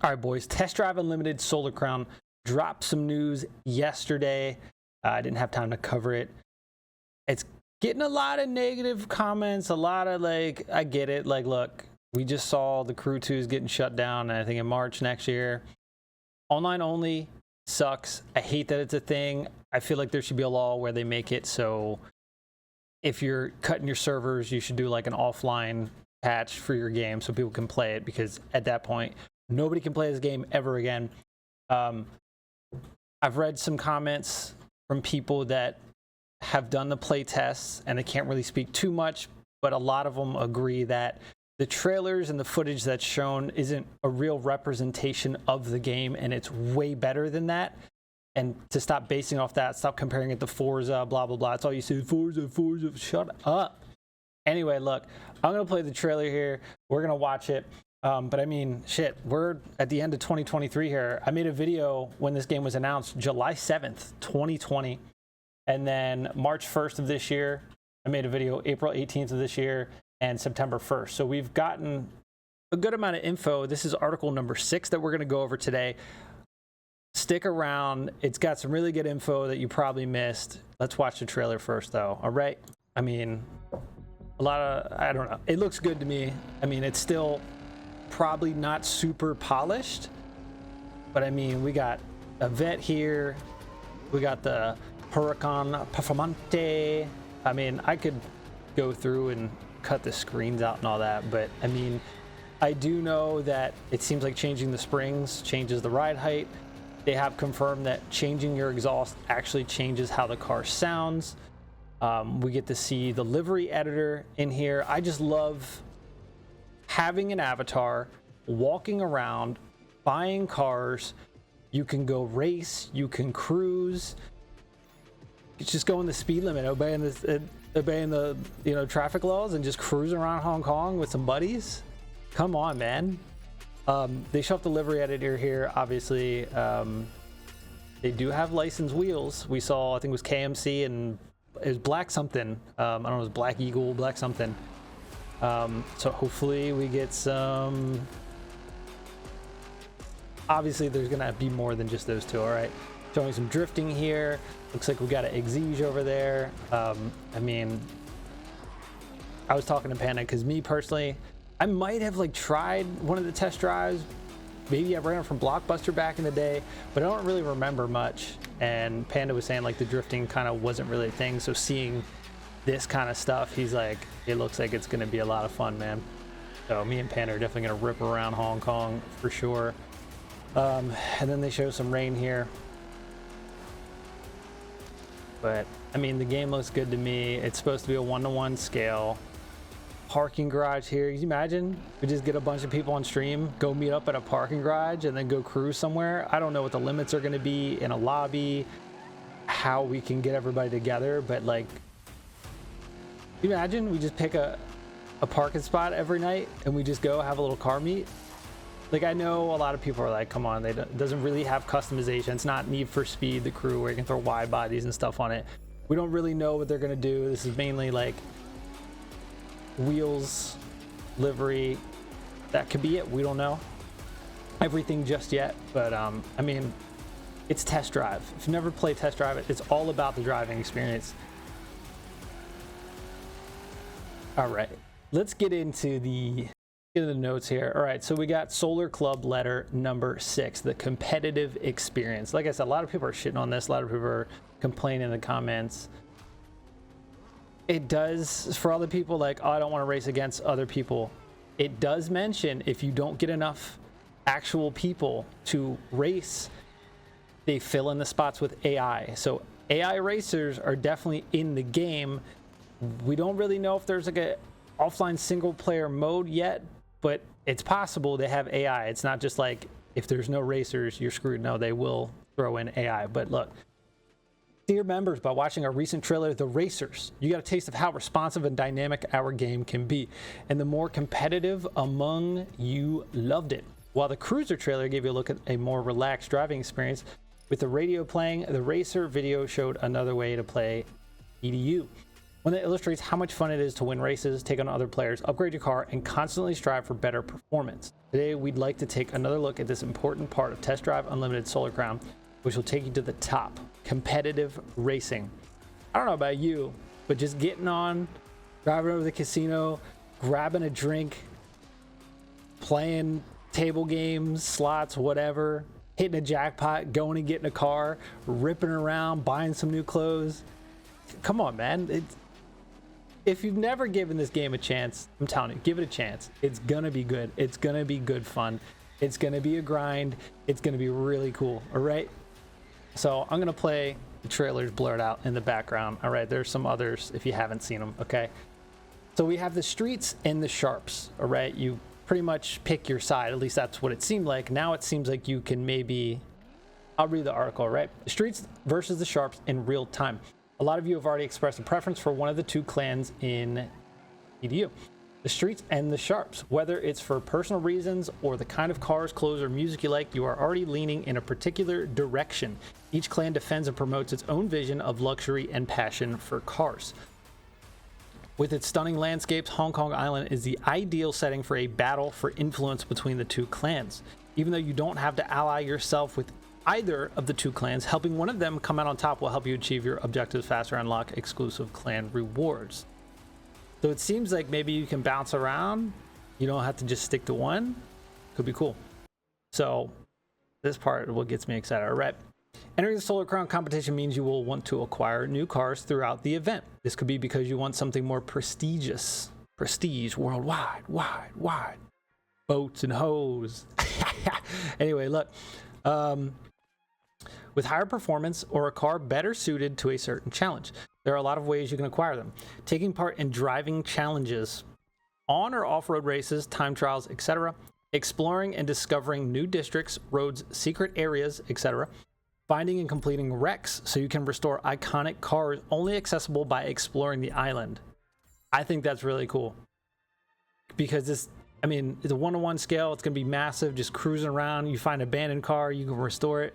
All right, boys. Test Drive Unlimited Solar Crown dropped some news yesterday. I didn't have time to cover it. It's getting a lot of negative comments, a lot of like, I get it. Like, look, we just saw the Crew 2s getting shut down, I think in March next year. Online only sucks. I hate that it's a thing. I feel like there should be a law where they make it so if you're cutting your servers, you should do like an offline patch for your game so people can play it, because at that point, nobody can play this game ever again. I've read some comments from people that have done the play tests, and they can't really speak too much, but a lot of them agree that the trailers and the footage that's shown isn't a real representation of the game, and it's way better than that. And to stop basing off that, stop comparing it to Forza, blah, blah, blah. It's all you see, Forza, Forza, shut up. Anyway, look, I'm going to play the trailer here. We're going to watch it. But I mean, shit, we're at the end of 2023 here. I made a video when this game was announced, July 7th, 2020. And then March 1st of this year, I made a video April 18th of this year and September 1st. So we've gotten a good amount of info. This is article number 6 that we're going to go over today. Stick around. It's got some really good info that you probably missed. Let's watch the trailer first, though. All right. I mean, a lot of, I don't know. It looks good to me. I mean, it's still probably not super polished, but I mean, we got a vet here. We got the Huracan Performante. I mean, I could go through and cut the screens out and all that, but I mean, I do know that it seems like changing the springs changes the ride height. They have confirmed that changing your exhaust actually changes how the car sounds. We get to see the livery editor in here. I just love having an avatar, walking around, buying cars. You can go race, you can cruise. It's just going the speed limit, obeying the traffic laws, and just cruising around Hong Kong with some buddies. Come on, man. They show up the livery editor here. Obviously, they do have licensed wheels. We saw, I think it was KMC, and it was black something. I don't know, it was Black Eagle, black something. So hopefully we get some. Obviously, there's gonna be more than just those two. All right, showing some drifting here. Looks like we got an Exige over there. I mean, I was talking to Panda because me personally, I might have like tried one of the test drives. Maybe I ran it from Blockbuster back in the day, but I don't really remember much. And Panda was saying like the drifting kind of wasn't really a thing. So seeing this kind of stuff, he's like, it looks like it's going to be a lot of fun, man. So me and Panda are definitely going to rip around Hong Kong for sure. And then they show some rain here. But I mean, the game looks good to me. It's supposed to be a 1-to-1 scale. Parking garage here. Can you imagine? We just get a bunch of people on stream, go meet up at a parking garage, and then go cruise somewhere. I don't know what the limits are going to be in a lobby, how we can get everybody together, but like, can you imagine we just pick a parking spot every night and we just go have a little car meet? Like, I know a lot of people are like, come on, it doesn't really have customization. It's not Need for Speed, the Crew, where you can throw wide bodies and stuff on it. We don't really know what they're going to do. This is mainly like wheels, livery. That could be it. We don't know everything just yet, but I mean, it's Test Drive. If you never play Test Drive, it's all about the driving experience. All right, let's get into the notes here. All right, so we got Solar Club letter number 6, the competitive experience. Like I said, a lot of people are shitting on this. A lot of people are complaining in the comments. It does, for all the people like, oh, I don't want to race against other people. It does mention if you don't get enough actual people to race, they fill in the spots with AI. So AI racers are definitely in the game. We don't really know if there's like a offline single player mode yet, but it's possible they have AI. It's not just like if there's no racers, you're screwed. No, they will throw in AI. But look, dear members, by watching our recent trailer, The Racers, you got a taste of how responsive and dynamic our game can be. And the more competitive among you loved it. While the Cruiser trailer gave you a look at a more relaxed driving experience, with the radio playing, the Racer video showed another way to play TDU. one that illustrates how much fun it is to win races, take on other players, upgrade your car, and constantly strive for better performance. Today, we'd like to take another look at this important part of Test Drive Unlimited Solar Crown, which will take you to the top, competitive racing. I don't know about you, but just getting on, driving over to the casino, grabbing a drink, playing table games, slots, whatever, hitting a jackpot, going and getting a car, ripping around, buying some new clothes. Come on, man. If you've never given this game a chance, I'm telling you, give it a chance. It's gonna be good. It's gonna be good fun. It's gonna be a grind. It's gonna be really cool, all right? So I'm gonna play the trailers blurred out in the background, all right? There's some others if you haven't seen them, okay? So we have the streets and the sharps, all right? You pretty much pick your side, at least that's what it seemed like. Now it seems like you can maybe, I'll read the article, right? The streets versus the sharps in real time. A lot of you have already expressed a preference for one of the two clans in TDU, the streets and the sharps. Whether it's for personal reasons or the kind of cars, clothes, or music you like, you are already leaning in a particular direction. Each clan defends and promotes its own vision of luxury and passion for cars. With its stunning landscapes, Hong Kong Island is the ideal setting for a battle for influence between the two clans. Even though you don't have to ally yourself with either of the two clans, helping one of them come out on top will help you achieve your objectives faster and unlock exclusive clan rewards. So it seems like maybe you can bounce around. You don't have to just stick to one. Could be cool. So this part is what gets me excited. All right. Entering the Solar Crown competition means you will want to acquire new cars throughout the event. This could be because you want something more prestigious. Prestige worldwide, wide. Boats and hoes. Anyway, look. With higher performance or a car better suited to a certain challenge. There are a lot of ways you can acquire them. Taking part in driving challenges, on or off-road races, time trials, etc. Exploring and discovering new districts, roads, secret areas, etc. Finding and completing wrecks so you can restore iconic cars only accessible by exploring the island. I think that's really cool. Because this, I mean, it's a 1-to-1 scale. It's going to be massive, just cruising around. You find an abandoned car, you can restore it.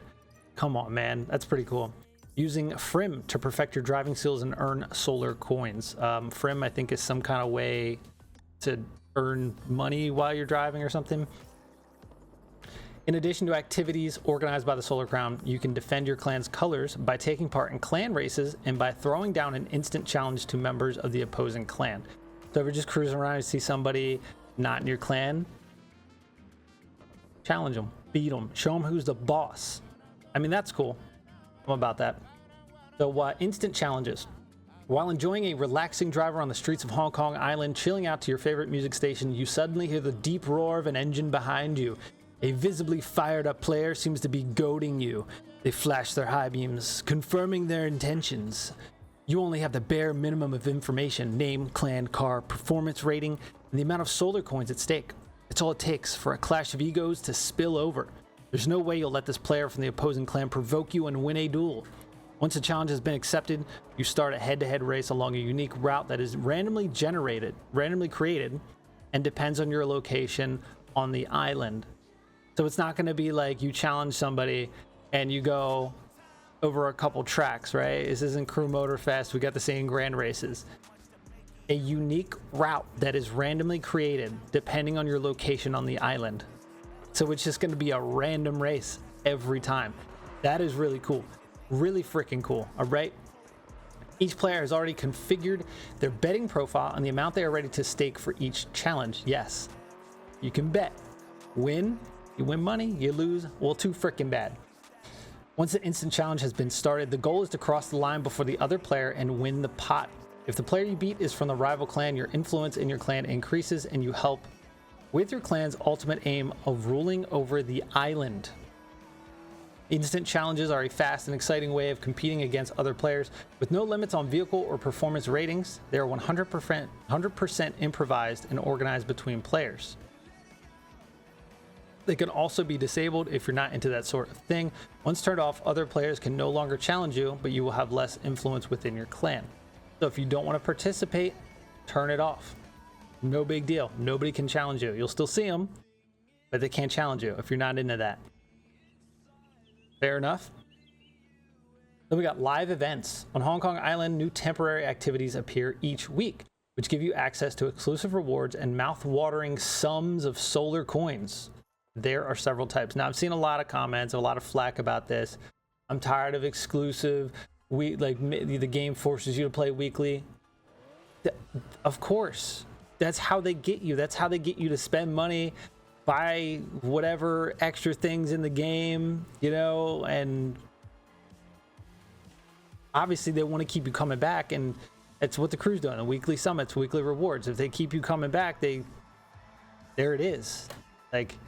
Come on, man. That's pretty cool. Using Frim to perfect your driving skills and earn solar coins. Frim, I think, is some kind of way to earn money while you're driving or something. In addition to activities organized by the Solar Crown, you can defend your clan's colors by taking part in clan races and by throwing down an instant challenge to members of the opposing clan. So if you're just cruising around and see somebody not in your clan, challenge them, beat them, show them who's the boss. I mean, that's cool. I'm about that. So instant challenges. While enjoying a relaxing drive around the streets of Hong Kong Island, chilling out to your favorite music station, you suddenly hear the deep roar of an engine behind you. A visibly fired up player seems to be goading you. They flash their high beams, confirming their intentions. You only have the bare minimum of information: name, clan, car, performance rating, and the amount of solar coins at stake. It's all it takes for a clash of egos to spill over. There's no way you'll let this player from the opposing clan provoke you and win a duel. Once a challenge has been accepted, you start a head-to-head race along a unique route that is randomly created, and depends on your location on the island. So it's not going to be like you challenge somebody and you go over a couple tracks, right? This isn't Crew Motor Fest. We got the same grand races. A unique route that is randomly created depending on your location on the island. So it's just going to be a random race every time. That is really cool. Really freaking cool. All right. Each player has already configured their betting profile on the amount they are ready to stake for each challenge. Yes, you can bet. Win, you win money, you lose, well, too freaking bad. Once the instant challenge has been started, the goal is to cross the line before the other player and win the pot. If the player you beat is from the rival clan, your influence in your clan increases and you help with your clan's ultimate aim of ruling over the island. Instant challenges are a fast and exciting way of competing against other players. With no limits on vehicle or performance ratings, they are 100% improvised and organized between players. They can also be disabled if you're not into that sort of thing. Once turned off, other players can no longer challenge you, but you will have less influence within your clan. So if you don't want to participate, turn it off. No big deal. Nobody can challenge you. You'll still see them, but they can't challenge you if you're not into that. Fair enough? Then we got live events. On Hong Kong Island, new temporary activities appear each week, which give you access to exclusive rewards and mouth-watering sums of solar coins. There are several types. Now, I've seen a lot of comments, a lot of flack about this. I'm tired of exclusive. The game forces you to play weekly. Of course. That's how they get you. That's how they get you to spend money, buy whatever extra things in the game, you know, and obviously they want to keep you coming back, and it's what the crew's doing. The weekly summits, weekly rewards. If they keep you coming back, there it is. Like,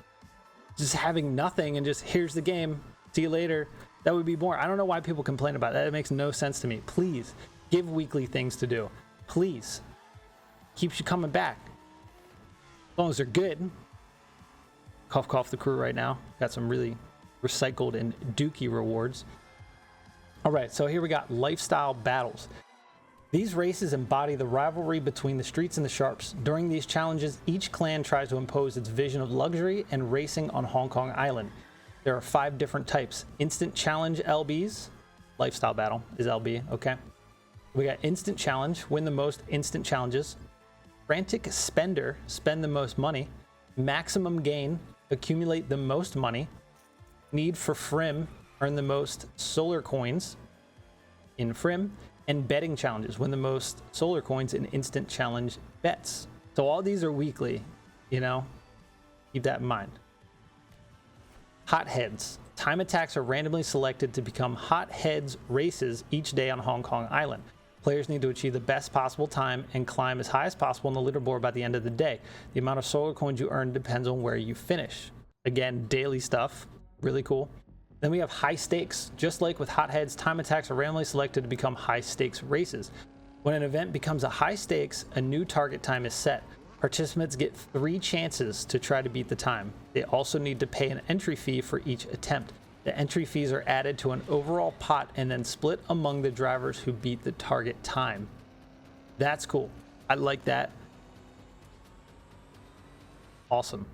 just having nothing and just, here's the game, see you later. That would be boring. I don't know why people complain about that. It makes no sense to me. Please give weekly things to do. Please. Keeps you coming back. As long as they're good. Cough, cough, the crew right now. Got some really recycled and dookie rewards. All right, so here we got lifestyle battles. These races embody the rivalry between the streets and the sharps. During these challenges, each clan tries to impose its vision of luxury and racing on Hong Kong Island. There are 5 different types. Instant challenge LBs. Lifestyle battle is LB, okay. We got instant challenge, win the most instant challenges. Frantic spender, spend the most money. Maximum gain, accumulate the most money. Need for Frim, earn the most solar coins in Frim. And betting challenges, win the most solar coins in instant challenge bets. So all these are weekly, you know, keep that in mind. Hot heads. Time attacks are randomly selected to become hot heads races each day on Hong Kong Island. Players need to achieve the best possible time and climb as high as possible on the leaderboard by the end of the day. The amount of solar coins you earn depends on where you finish. Again, daily stuff, really cool. Then we have high stakes. Just like with hot heads, time attacks are randomly selected to become high stakes races. When an event becomes a high stakes, a new target time is set. Participants get 3 chances to try to beat the time. They also need to pay an entry fee for each attempt. The entry fees are added to an overall pot and then split among the drivers who beat the target time. That's cool. I like that. Awesome.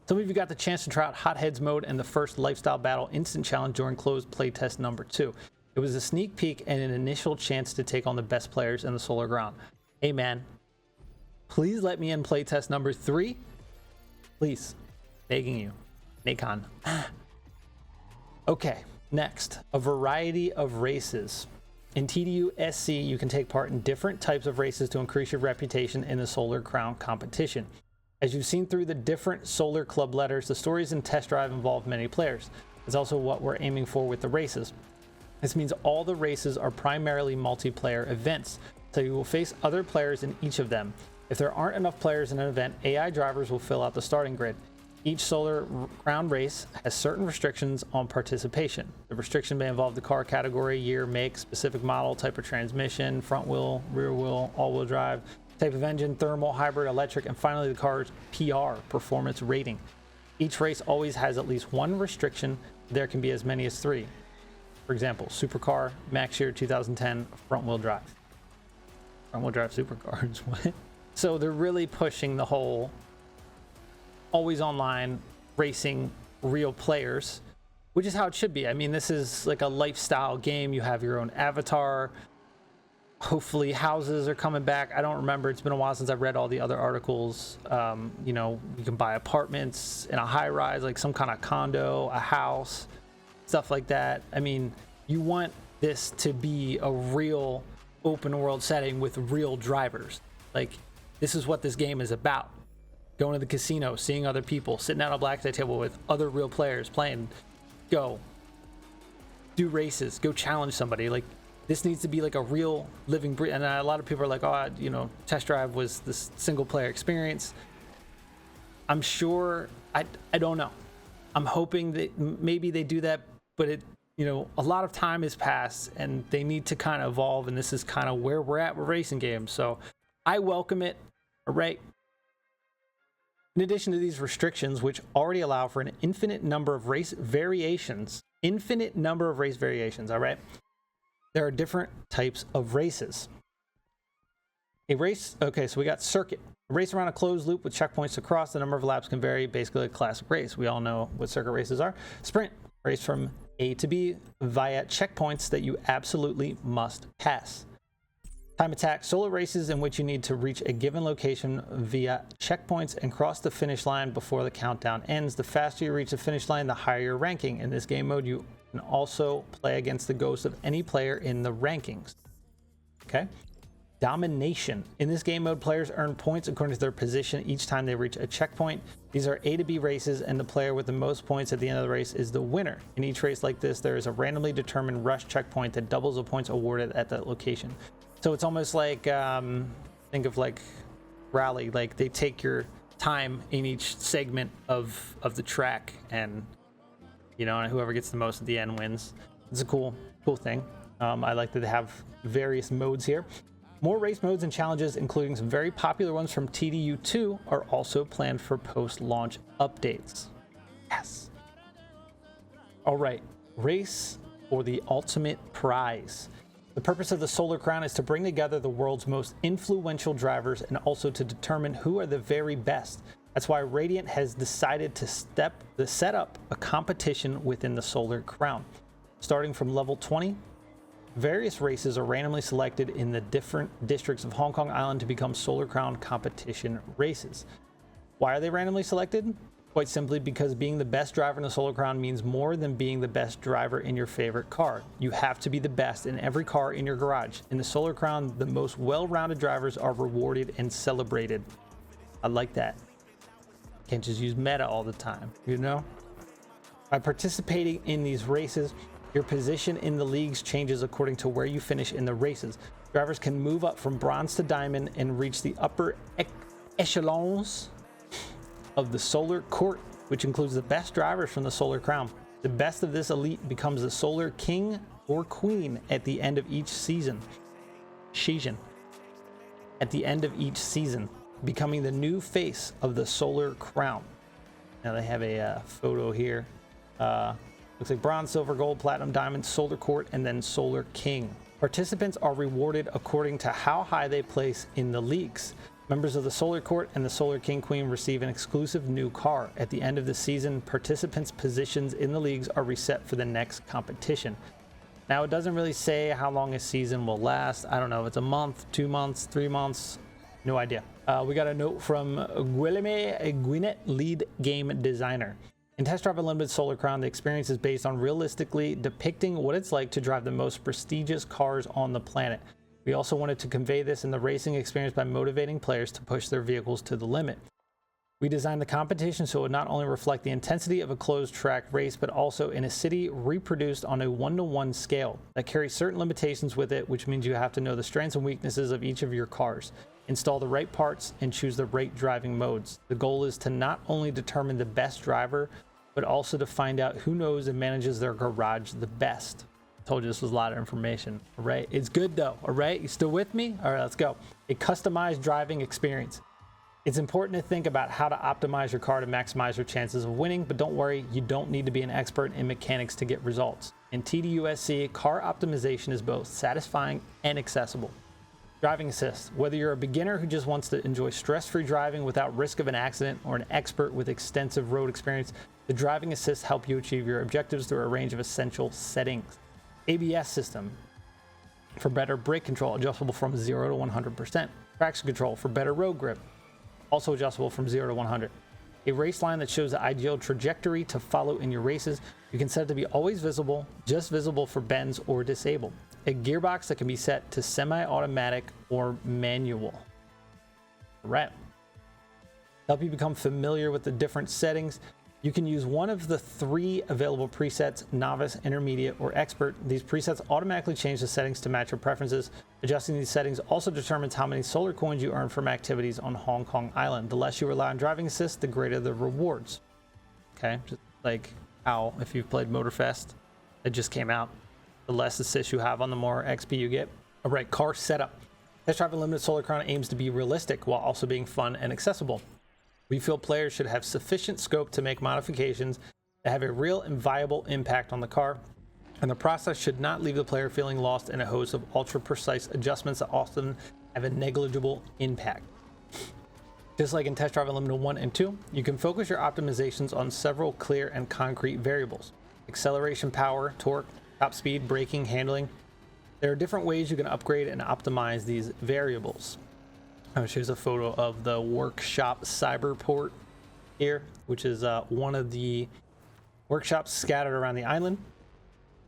Some of you got the chance to try out Hot Heads mode and the first lifestyle battle instant challenge during closed playtest number 2. It was a sneak peek and an initial chance to take on the best players in the solar ground. Hey man, please let me in playtest number 3. Please, begging you. Nacon. Okay, next, a variety of races. In TDUSC, you can take part in different types of races to increase your reputation in the Solar Crown competition. As you've seen through the different Solar Club letters, the stories in Test Drive involve many players. It's also what we're aiming for with the races. This means all the races are primarily multiplayer events, so you will face other players in each of them. If there aren't enough players in an event, AI drivers will fill out the starting grid. Each Solar Crown race has certain restrictions on participation. The restriction may involve the car category, year, make, specific model, type of transmission, front wheel, rear wheel, all-wheel drive, type of engine, thermal, hybrid, electric, and finally the car's PR, performance rating. Each race always has at least one restriction. There can be as many as 3. For example, supercar, max year 2010, front wheel drive. Front wheel drive supercars, what? So they're really pushing the whole always online racing real players, which is how it should be. I mean, this is like a lifestyle game. You have your own avatar. Hopefully houses are coming back. I don't remember. It's been a while since I've read all the other articles. You know, you can buy apartments in a high rise, like some kind of condo, a house, stuff like that. I mean, you want this to be a real open world setting with real drivers. Like, this is what this game is about. Going to the casino, seeing other people, sitting at a blackjack table with other real players playing. Go do races, go challenge somebody. Like, this needs to be like a real living breed. And a lot of people are like, oh, you know, Test Drive was this single player experience. I'm sure, I don't know. I'm hoping that maybe they do that, but it, you know, a lot of time has passed and they need to kind of evolve. And this is kind of where we're at with racing games. So I welcome it. All right. In addition to these restrictions, which already allow for an infinite number of race variations, all right? There are different types of races. A race, okay, so we got circuit. A race around a closed loop with checkpoints to cross. The number of laps can vary, basically a classic race. We all know what circuit races are. Sprint, Race from A to B via checkpoints that you absolutely must pass. Time attack, solo races in which you need to reach a given location via checkpoints and cross the finish line before the countdown ends. The faster you reach the finish line, the higher your ranking. In this game mode, you can also play against the ghost of any player in the rankings. Okay. Domination. In this game mode, players earn points according to their position each time they reach a checkpoint. These are A to B races, and the player with the most points at the end of the race is the winner. In each race like this, there is a randomly determined rush checkpoint that doubles the points awarded at that location. So it's almost like, think of like rally, like they take your time in each segment of the track, and you know, and whoever gets the most at the end wins. It's a cool thing. I like that they have various modes here. More race modes and challenges, including some very popular ones from TDU2, are also planned for post-launch updates. Yes. All right, race for the ultimate prize. The purpose of the Solar Crown is to bring together the world's most influential drivers and also to determine who are the very best. That's why Radiant has decided to set up a competition within the Solar Crown. Starting from level 20, various races are randomly selected in the different districts of Hong Kong Island to become Solar Crown competition races. Why are they randomly selected? Quite simply because being the best driver in the Solar Crown means more than being the best driver in your favorite car. You have to be the best in every car in your garage. In the Solar Crown, the most well-rounded drivers are rewarded and celebrated. I like that. Can't just use meta all the time, you know? By participating in these races, your position in the leagues changes according to where you finish in the races. Drivers can move up from bronze to diamond and reach the upper echelons of the Solar Court, which includes the best drivers from the Solar Crown. The best of this elite becomes the Solar King or Queen at the end of each season. At the end of each season, becoming the new face of the Solar Crown. Now they have a photo here. Looks like bronze, silver, gold, platinum, diamond, Solar Court, and then Solar King. Participants are rewarded according to how high they place in the leagues. Members of the Solar Court and the Solar King Queen receive an exclusive new car. At the end of the season, participants' positions in the leagues are reset for the next competition. Now, it doesn't really say how long a season will last. I don't know if it's a month, 2 months, 3 months. No idea. We got a note from Guilherme Guinet, lead game designer. In Test Drive Unlimited Solar Crown, the experience is based on realistically depicting what it's like to drive the most prestigious cars on the planet. We also wanted to convey this in the racing experience by motivating players to push their vehicles to the limit. We designed the competition so it would not only reflect the intensity of a closed track race, but also in a city reproduced on a 1-to-1 scale that carries certain limitations with it, which means you have to know the strengths and weaknesses of each of your cars, install the right parts, and choose the right driving modes. The goal is to not only determine the best driver, but also to find out who knows and manages their garage the best. Told you this was a lot of information. All right, it's good though. All right, you still with me? All right, let's go. A customized driving experience. It's important to think about how to optimize your car to maximize your chances of winning, but don't worry, you don't need to be an expert in mechanics to get results. In TDUSC, car optimization is both satisfying and accessible. Driving assist. Whether you're a beginner who just wants to enjoy stress-free driving without risk of an accident or an expert with extensive road experience, the driving assist help you achieve your objectives through a range of essential settings. ABS system for better brake control, adjustable from 0 to 100%. Traction control for better road grip, also adjustable from 0 to 100. A race line that shows the ideal trajectory to follow in your races. You can set it to be always visible, just visible for bends, or disabled. A gearbox that can be set to semi-automatic or manual. Right. Help you become familiar with the different settings. You can use one of the 3 available presets, novice, intermediate, or expert. These presets automatically change the settings to match your preferences. Adjusting these settings also determines how many solar coins you earn from activities on Hong Kong Island. The less you rely on driving assist, the greater the rewards. Okay, just like how if you've played Motorfest, it just came out. The less assist you have on, the more XP you get. All right, car setup. Test Drive Unlimited Solar Crown aims to be realistic while also being fun and accessible. We feel players should have sufficient scope to make modifications that have a real and viable impact on the car, and the process should not leave the player feeling lost in a host of ultra-precise adjustments that often have a negligible impact. Just like in Test Drive Unlimited 1 and 2, you can focus your optimizations on several clear and concrete variables. acceleration power, torque, top speed, braking, handling. There are different ways you can upgrade and optimize these variables. Here's a photo of the workshop cyberport here, which is one of the workshops scattered around the island.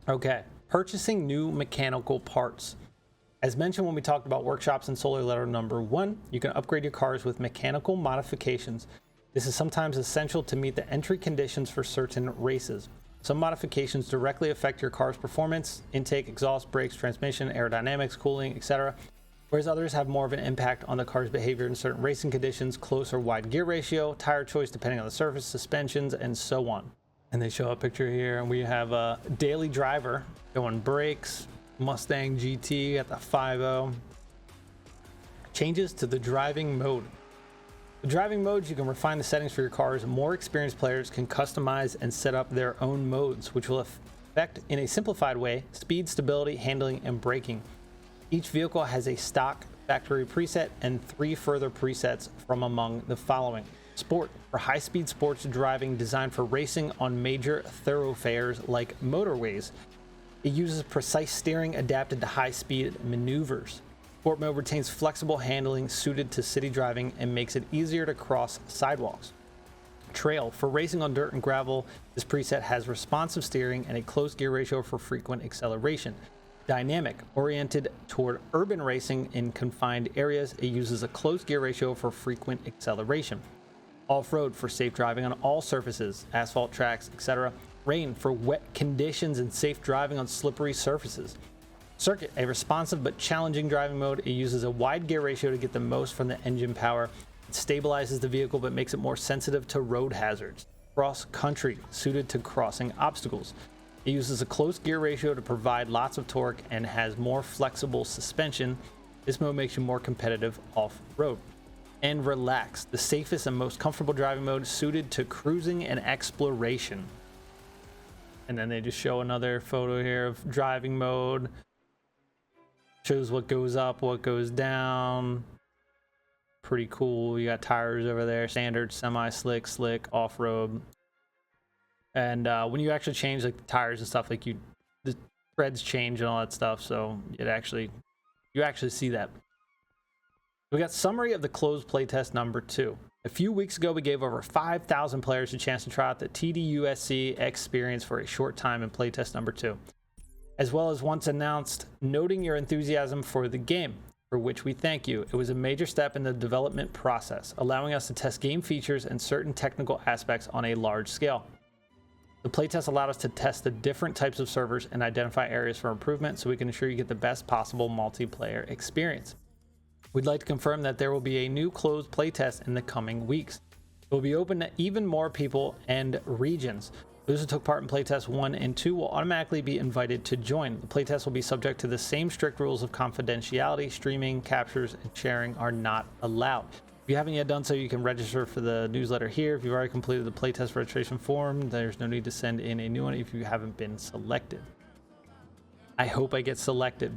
Okay, purchasing new mechanical parts. As mentioned when we talked about workshops in Solar Letter number 1, you can upgrade your cars with mechanical modifications. This is sometimes essential to meet the entry conditions for certain races. Some modifications directly affect your car's performance, intake, exhaust, brakes, transmission, aerodynamics, cooling, etc., whereas others have more of an impact on the car's behavior in certain racing conditions, close or wide gear ratio, tire choice depending on the surface, suspensions, and so on. And they show a picture here, and we have a daily driver going brakes, Mustang GT at the 5.0. Changes to the driving mode. The driving modes, you can refine the settings for your cars. More experienced players can customize and set up their own modes, which will affect in a simplified way speed, stability, handling, and braking. Each vehicle has a stock factory preset and 3 further presets from among the following. Sport, for high-speed sports driving designed for racing on major thoroughfares like motorways. It uses precise steering adapted to high-speed maneuvers. Sport mode retains flexible handling suited to city driving and makes it easier to cross sidewalks. Trail, for racing on dirt and gravel, this preset has responsive steering and a close gear ratio for frequent acceleration. Dynamic, oriented toward urban racing in confined areas, it uses a close gear ratio for frequent acceleration. Off-road, for safe driving on all surfaces, asphalt tracks, etc. Rain, for wet conditions and safe driving on slippery surfaces. Circuit, a responsive but challenging driving mode. It uses a wide gear ratio to get the most from the engine power. It stabilizes the vehicle but makes it more sensitive to road hazards. Cross country, suited to crossing obstacles. It uses a close gear ratio to provide lots of torque and has more flexible suspension. This mode makes you more competitive off-road. And relax, the safest and most comfortable driving mode suited to cruising and exploration. And then they just show another photo here of driving mode. Shows what goes up, what goes down. Pretty cool. You got tires over there, standard, semi-slick, slick, off-road. And when you actually change like the tires and stuff, like the treads change and all that stuff, so you actually see that. We got summary of the closed playtest number 2. A few weeks ago, we gave over 5,000 players a chance to try out the TDUSC experience for a short time in playtest number 2, as well as once announced, noting your enthusiasm for the game, for which we thank you. It was a major step in the development process, allowing us to test game features and certain technical aspects on a large scale. The playtest allowed us to test the different types of servers and identify areas for improvement so we can ensure you get the best possible multiplayer experience. We'd like to confirm that there will be a new closed playtest in the coming weeks. It will be open to even more people and regions. Those who took part in playtest 1 and 2 will automatically be invited to join. The playtest will be subject to the same strict rules of confidentiality. Streaming, captures, and sharing are not allowed. If you haven't yet done so, you can register for the newsletter here. If you've already completed the playtest registration form, there's no need to send in a new one if you haven't been selected. I hope I get selected.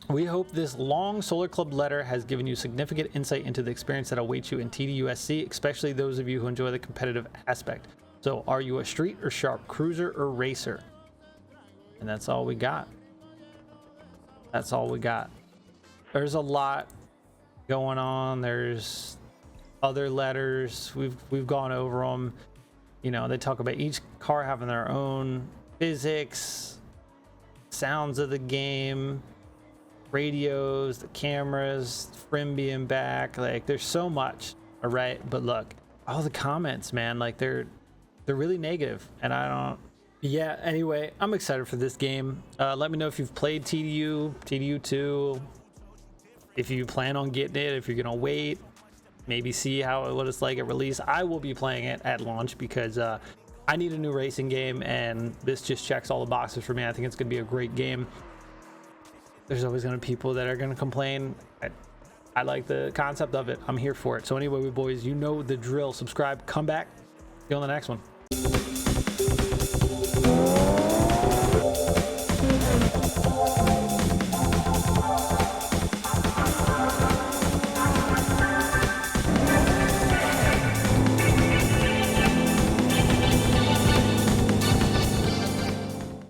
We hope this long Solar Club letter has given you significant insight into the experience that awaits you in TDUSC, especially those of you who enjoy the competitive aspect. So are you a street or sharp, cruiser or racer? And that's all we got. That's all we got. There's a lot going on. There's other letters. We've gone over them. You know, they talk about each car having their own physics, sounds of the game, radios, the cameras, Frim being back. Like, there's so much. All right, but look, all the comments, man, like they're really negative, and I don't. Yeah. Anyway, I'm excited for this game. Let me know if you've played TDU 2. If you plan on getting it, if you're gonna wait, maybe see what it's like at release. I will be playing it at launch because I need a new racing game, and this just checks all the boxes for me. I think it's gonna be a great game. There's always gonna be people that are gonna complain. I like the concept of it. I'm here for it. So anyway, boys, you know the drill. Subscribe, come back. See you on the next one.